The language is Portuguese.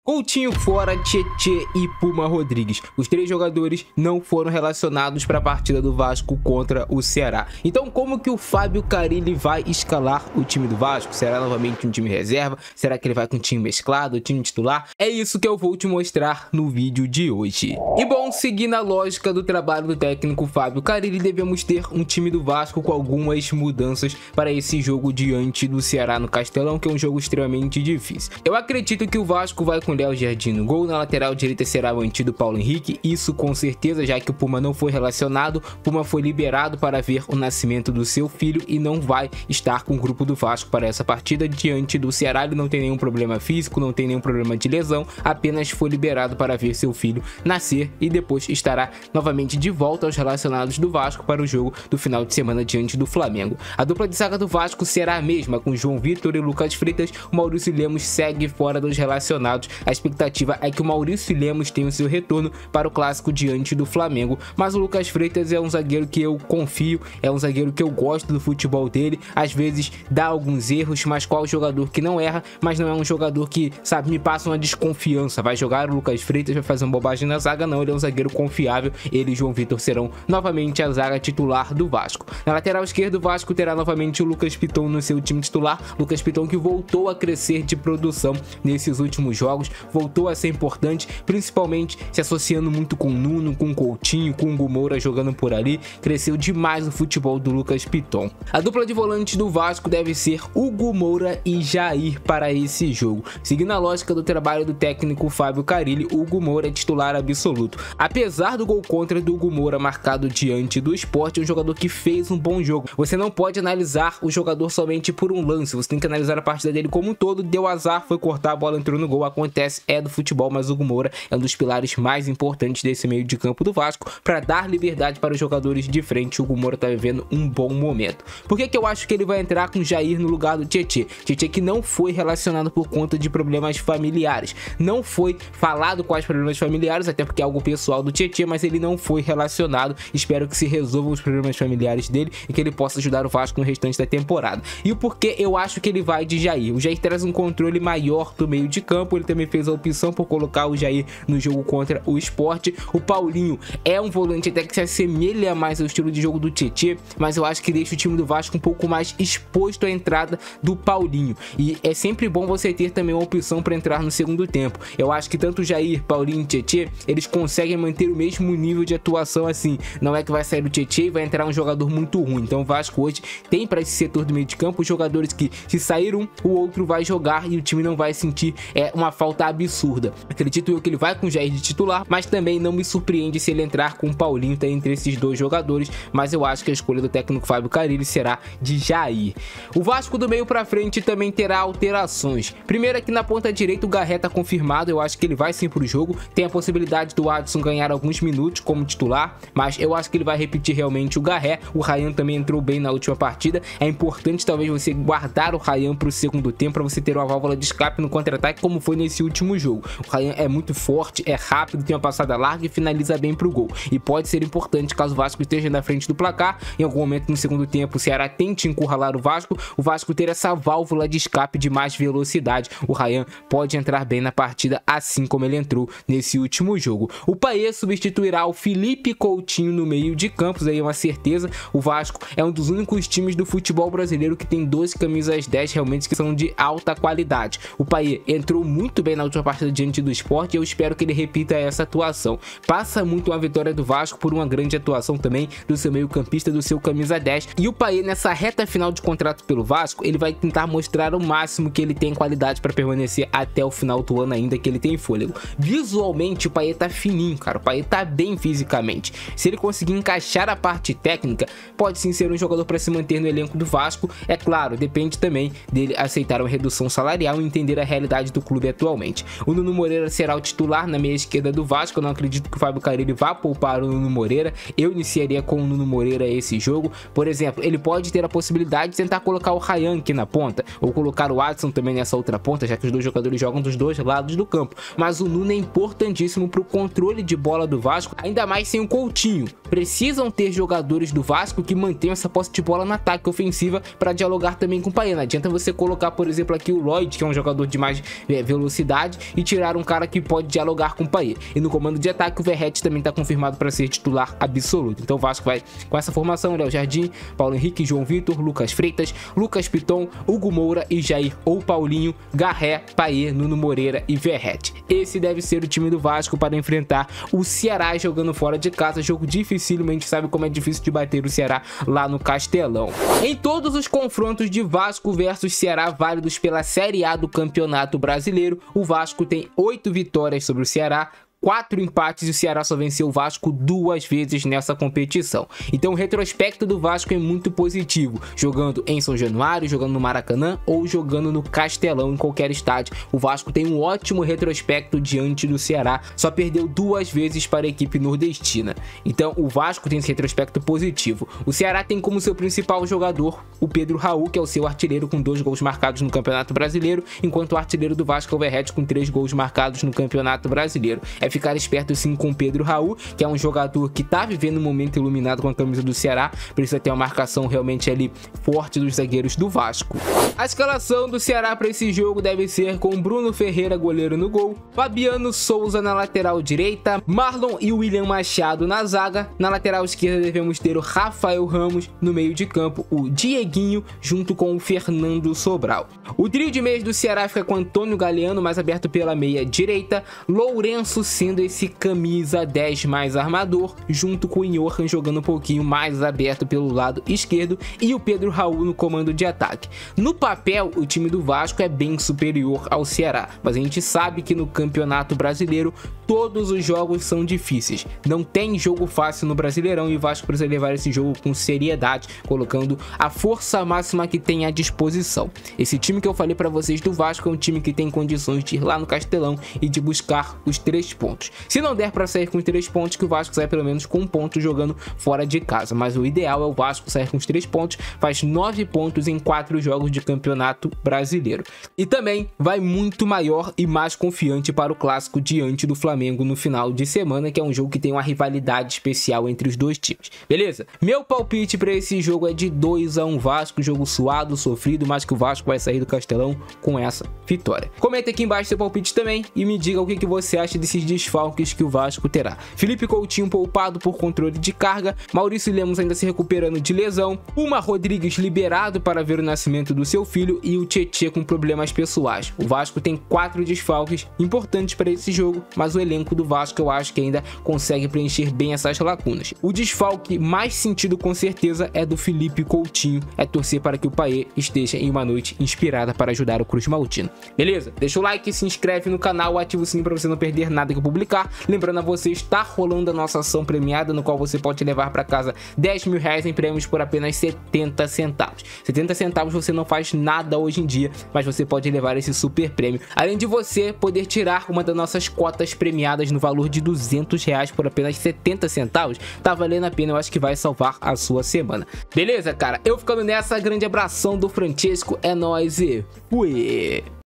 Coutinho fora, Tietê e Puma Rodrigues. Os três jogadores não foram relacionados para a partida do Vasco contra o Ceará. Então como que o Fábio Carille vai escalar o time do Vasco? Será novamente um time reserva? Será que ele vai com um time mesclado, time titular? É isso que eu vou te mostrar no vídeo de hoje. E bom, seguindo a lógica do trabalho do técnico Fábio Carille, devemos ter um time do Vasco com algumas mudanças para esse jogo diante do Ceará no Castelão, que é um jogo extremamente difícil. Eu acredito que o Vasco vai com Léo Jardim no gol. Na lateral direita será mantido Paulo Henrique, isso com certeza, já que o Puma não foi relacionado. Puma foi liberado para ver o nascimento do seu filho e não vai estar com o grupo do Vasco para essa partida diante do Ceará. Ele não tem nenhum problema físico, não tem nenhum problema de lesão, apenas foi liberado para ver seu filho nascer e depois estará novamente de volta aos relacionados do Vasco para o jogo do final de semana diante do Flamengo. A dupla de zaga do Vasco será a mesma, com João Vitor e Lucas Freitas. O Maurício Lemos segue fora dos relacionados. A expectativa é que o Maurício Lemos tenha o seu retorno para o clássico diante do Flamengo, mas o Lucas Freitas é um zagueiro que eu confio, é um zagueiro que eu gosto do futebol dele. Às vezes dá alguns erros, mas qual jogador que não erra, mas não é um jogador que, sabe, me passa uma desconfiança. Vai jogar o Lucas Freitas, vai fazer uma bobagem na zaga? Não, ele é um zagueiro confiável. Ele e João Vitor serão novamente a zaga titular do Vasco. Na lateral esquerda, o Vasco terá novamente o Lucas Piton no seu time titular. Lucas Piton que voltou a crescer de produção nesses últimos jogos, voltou a ser importante, principalmente se associando muito com o Nuno, com o Coutinho, com o Hugo Moura jogando por ali. Cresceu demais o futebol do Lucas Piton. A dupla de volantes do Vasco deve ser Hugo Moura e Jair para esse jogo. Seguindo a lógica do trabalho do técnico Fábio Carille, Hugo Moura é titular absoluto. Apesar do gol contra do Hugo Moura marcado diante do Sport, é um jogador que fez um bom jogo. Você não pode analisar o jogador somente por um lance, você tem que analisar a partida dele como um todo. Deu azar, foi cortar, a bola entrou no gol, acontece, é do futebol, mas o Hugo Moura é um dos pilares mais importantes desse meio de campo do Vasco para dar liberdade para os jogadores de frente. O Hugo Moura está vivendo um bom momento. Por que eu acho que ele vai entrar com Jair no lugar do Tietê? Tietê que não foi relacionado por conta de problemas familiares. Não foi falado quais problemas familiares, até porque é algo pessoal do Tietê, mas ele não foi relacionado. Espero que se resolvam os problemas familiares dele e que ele possa ajudar o Vasco no restante da temporada. E o porquê eu acho que ele vai de Jair? O Jair traz um controle maior do meio de campo. Ele também fez a opção por colocar o Jair no jogo contra o Sport. O Paulinho é um volante até que se assemelha mais ao estilo de jogo do Tietê, mas eu acho que deixa o time do Vasco um pouco mais exposto à entrada do Paulinho. E é sempre bom você ter também uma opção para entrar no segundo tempo. Eu acho que tanto o Jair, Paulinho e Tietê, eles conseguem manter o mesmo nível de atuação assim. Não é que vai sair do Tietê e vai entrar um jogador muito ruim. Então o Vasco hoje tem para esse setor do meio de campo jogadores que, se sair um, o outro vai jogar e o time não vai sentir uma falta absurda. Acredito eu que ele vai com o Jair de titular, mas também não me surpreende se ele entrar com o Paulinho, tá entre esses dois jogadores, mas eu acho que a escolha do técnico Fábio Carille será de Jair. O Vasco do meio pra frente também terá alterações. Primeiro aqui na ponta direita o Garré tá confirmado, eu acho que ele vai sim pro jogo. Tem a possibilidade do Adson ganhar alguns minutos como titular, mas eu acho que ele vai repetir realmente o Garré. O Ryan também entrou bem na última partida. É importante talvez você guardar o Ryan pro segundo tempo para você ter uma válvula de escape no contra-ataque como foi nesse último jogo. O Ryan é muito forte, é rápido, tem uma passada larga e finaliza bem pro gol. E pode ser importante caso o Vasco esteja na frente do placar, em algum momento no segundo tempo o Ceará tente encurralar o Vasco ter essa válvula de escape de mais velocidade. O Ryan pode entrar bem na partida, assim como ele entrou nesse último jogo. O Payet substituirá o Felipe Coutinho no meio de campos, aí é uma certeza. O Vasco é um dos únicos times do futebol brasileiro que tem 12 camisas 10 realmente que são de alta qualidade. O Payet entrou muito bem na última partida diante do Sport e eu espero que ele repita essa atuação. Passa muito uma vitória do Vasco por uma grande atuação também do seu meio campista, do seu camisa 10. E o Payet nessa reta final de contrato pelo Vasco, ele vai tentar mostrar o máximo que ele tem qualidade para permanecer até o final do ano ainda, que ele tem fôlego. Visualmente o Payet tá fininho, cara. O Payet tá bem fisicamente. Se ele conseguir encaixar a parte técnica, pode sim ser um jogador para se manter no elenco do Vasco. É claro, depende também dele aceitar uma redução salarial e entender a realidade do clube atualmente. O Nuno Moreira será o titular na meia esquerda do Vasco. Eu não acredito que o Fábio Carille vá poupar o Nuno Moreira. Eu iniciaria com o Nuno Moreira esse jogo. Por exemplo, ele pode ter a possibilidade de tentar colocar o Ryan aqui na ponta, ou colocar o Adson também nessa outra ponta, já que os dois jogadores jogam dos dois lados do campo. Mas o Nuno é importantíssimo para o controle de bola do Vasco, ainda mais sem o Coutinho. Precisam ter jogadores do Vasco que mantenham essa posse de bola no ataque ofensiva para dialogar também com o Payet. Não adianta você colocar, por exemplo, aqui o Lloyd, que é um jogador de mais velocidade, qualidade e tirar um cara que pode dialogar com o Payet. E no comando de ataque o Verratti também está confirmado para ser titular absoluto. Então o Vasco vai com essa formação: Léo Jardim, Paulo Henrique, João Vitor, Lucas Freitas, Lucas Piton, Hugo Moura e Jair ou Paulinho, Garré, Payet, Nuno Moreira e Verratti. Esse deve ser o time do Vasco para enfrentar o Ceará jogando fora de casa. Jogo dificílimo, a gente sabe como é difícil de bater o Ceará lá no Castelão. Em todos os confrontos de Vasco versus Ceará válidos pela Série A do Campeonato Brasileiro, o Vasco tem 8 vitórias sobre o Ceará, 4 empates, e o Ceará só venceu o Vasco 2 vezes nessa competição. Então o retrospecto do Vasco é muito positivo, jogando em São Januário, jogando no Maracanã ou jogando no Castelão, em qualquer estádio. O Vasco tem um ótimo retrospecto diante do Ceará, só perdeu 2 vezes para a equipe nordestina. Então o Vasco tem esse retrospecto positivo. O Ceará tem como seu principal jogador o Pedro Raul, que é o seu artilheiro com 2 gols marcados no Campeonato Brasileiro, enquanto o artilheiro do Vasco é o Verratti com 3 gols marcados no Campeonato Brasileiro. É ficar esperto sim com o Pedro Raul, que é um jogador que tá vivendo um momento iluminado com a camisa do Ceará, precisa ter uma marcação realmente ali forte dos zagueiros do Vasco. A escalação do Ceará para esse jogo deve ser com Bruno Ferreira, goleiro, no gol, Fabiano Souza na lateral direita, Marlon e William Machado na zaga. Na lateral esquerda devemos ter o Rafael Ramos, no meio de campo o Dieguinho junto com o Fernando Sobral. O trio de meias do Ceará fica com Antônio Galeano mais aberto pela meia direita, Lourenço sendo esse camisa 10 mais armador, junto com o Johan jogando um pouquinho mais aberto pelo lado esquerdo, e o Pedro Raul no comando de ataque. No papel, o time do Vasco é bem superior ao Ceará, mas a gente sabe que no Campeonato Brasileiro todos os jogos são difíceis. Não tem jogo fácil no Brasileirão e o Vasco precisa levar esse jogo com seriedade, colocando a força máxima que tem à disposição. Esse time que eu falei para vocês do Vasco é um time que tem condições de ir lá no Castelão e de buscar os 3 pontos. Se não der para sair com os 3 pontos, que o Vasco saia pelo menos com 1 ponto jogando fora de casa, mas o ideal é o Vasco sair com os 3 pontos, faz 9 pontos em 4 jogos de Campeonato Brasileiro. E também vai muito maior e mais confiante para o clássico diante do Flamengo no final de semana, que é um jogo que tem uma rivalidade especial entre os dois times. Beleza? Meu palpite para esse jogo é de 2-1 Vasco, jogo suado, sofrido, mas que o Vasco vai sair do Castelão com essa vitória. Comenta aqui embaixo seu palpite também e me diga o que você acha desses desfalques que o Vasco terá. Felipe Coutinho poupado por controle de carga, Maurício Lemos ainda se recuperando de lesão, Puma Rodrigues liberado para ver o nascimento do seu filho e o Tietê com problemas pessoais. O Vasco tem 4 desfalques importantes para esse jogo, mas o elenco do Vasco eu acho que ainda consegue preencher bem essas lacunas. O desfalque mais sentido com certeza é do Felipe Coutinho, é torcer para que o Payet esteja em uma noite inspirada para ajudar o Cruz Maltino. Beleza? Deixa o like, se inscreve no canal, ativa o sininho para você não perder nada que eu publicar. Lembrando a você, está rolando a nossa ação premiada, no qual você pode levar para casa 10 mil reais em prêmios por apenas 70 centavos. 70 centavos você não faz nada hoje em dia, mas você pode levar esse super prêmio. Além de você poder tirar uma das nossas cotas premiadas no valor de 200 reais por apenas 70 centavos, tá valendo a pena, eu acho que vai salvar a sua semana. Beleza, cara? Eu ficando nessa, grande abração do Francesco, é nóis e fui!